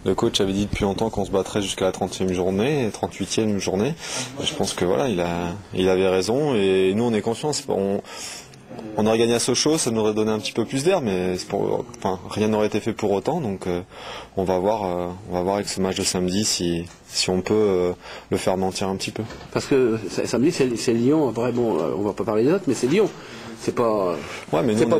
Le coach avait dit depuis longtemps qu'on se battrait jusqu'à la 30e journée, 38e journée. Je pense que voilà, il avait raison et nous on est conscients. On aurait gagné à Sochaux, ça nous aurait donné un petit peu plus d'air, mais rien n'aurait été fait pour autant. Donc on va voir avec ce match de samedi si on peut le faire mentir un petit peu. Parce que samedi c'est Lyon, après bon, on va pas parler des autres, mais c'est Lyon. C'est pas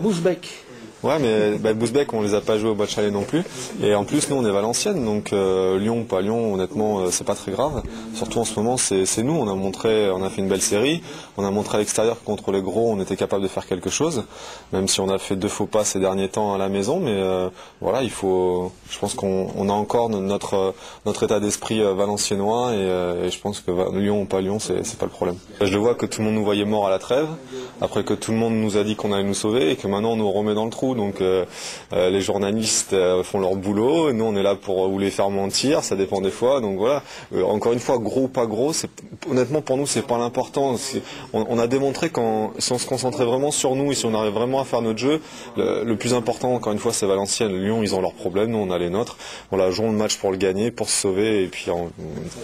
Bousbecque. Ouais, mais Bousbecque, on les a pas joués au match aller non plus. Et en plus, nous, on est Valenciennes, donc Lyon ou pas Lyon, honnêtement, c'est pas très grave. Surtout en ce moment, c'est nous. On a fait une belle série. On a montré à l'extérieur que contre les gros, on était capable de faire quelque chose. Même si on a fait 2 faux pas ces derniers temps à la maison, mais voilà, je pense qu'on a encore notre état d'esprit valenciennois et je pense que Lyon ou pas Lyon, c'est pas le problème. Je le vois que tout le monde nous voyait morts à la trêve, après que tout le monde nous a dit qu'on allait nous sauver et que maintenant on nous remet dans le trou. Donc les journalistes font leur boulot, et nous on est là pour vous les faire mentir, ça dépend des fois. Donc voilà, encore une fois, gros ou pas gros, honnêtement pour nous c'est pas l'important. On a démontré si on se concentrait vraiment sur nous et si on arrive vraiment à faire notre jeu, le plus important encore une fois c'est Valenciennes. Lyon ils ont leurs problèmes, nous on a les nôtres. Voilà, jouons le match pour le gagner, pour se sauver et puis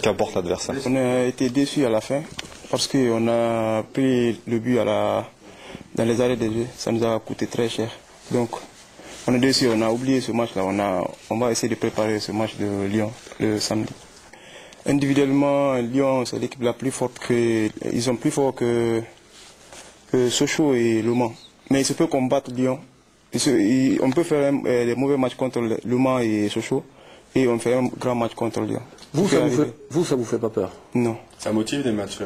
qu'importe l'adversaire. On a été déçus à la fin parce qu'on a pris le but dans les arrêts de jeu, ça nous a coûté très cher. Donc, on est déçus, on a oublié ce match-là. On va essayer de préparer ce match de Lyon le samedi. Individuellement, Lyon, c'est l'équipe la plus forte. Ils sont plus forts que Sochaux et Le Mans. Mais il se peut combattre Lyon. On peut faire des mauvais matchs contre Le Mans et Sochaux. Et on fait un grand match contre Lyon. Ça vous fait pas peur? Non. Ça motive des matchs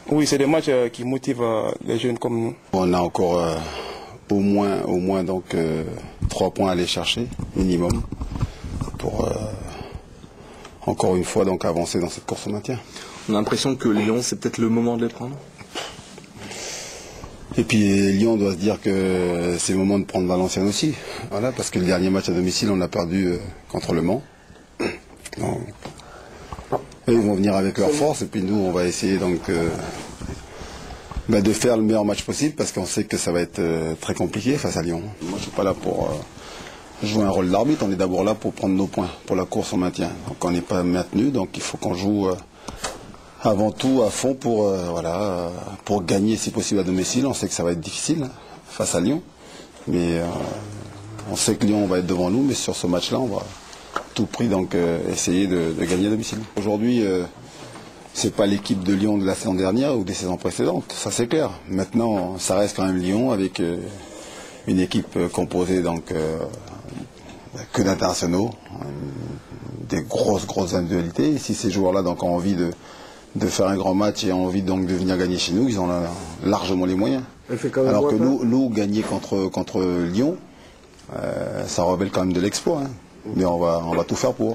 Oui, c'est des matchs qui motivent les jeunes comme nous. On a encore au moins donc 3 points à aller chercher minimum pour encore une fois donc avancer dans cette course au maintien. On a l'impression que Lyon c'est peut-être le moment de les prendre. Et puis Lyon doit se dire que c'est le moment de prendre Valenciennes aussi. Voilà, parce que le dernier match à domicile on a perdu contre Le Mans. Donc, eux, ils vont venir avec leur force et puis nous on va essayer donc de faire le meilleur match possible parce qu'on sait que ça va être très compliqué face à Lyon. Moi je suis pas là pour jouer un rôle d'arbitre, on est d'abord là pour prendre nos points, pour la course au maintien. Donc on n'est pas maintenu, donc il faut qu'on joue avant tout à fond pour gagner si possible à domicile. On sait que ça va être difficile face à Lyon, mais on sait que Lyon va être devant nous, mais sur ce match-là on va à tout prix donc essayer de gagner à domicile. Aujourd'hui c'est pas l'équipe de Lyon de la saison dernière ou des saisons précédentes, ça c'est clair. Maintenant, ça reste quand même Lyon avec une équipe composée donc que d'internationaux, des grosses individualités. Et si ces joueurs-là donc ont envie de faire un grand match et ont envie donc de venir gagner chez nous, ils ont largement les moyens. Alors que nous gagner contre Lyon, ça révèle quand même de l'exploit. Hein. Mais on va tout faire pour.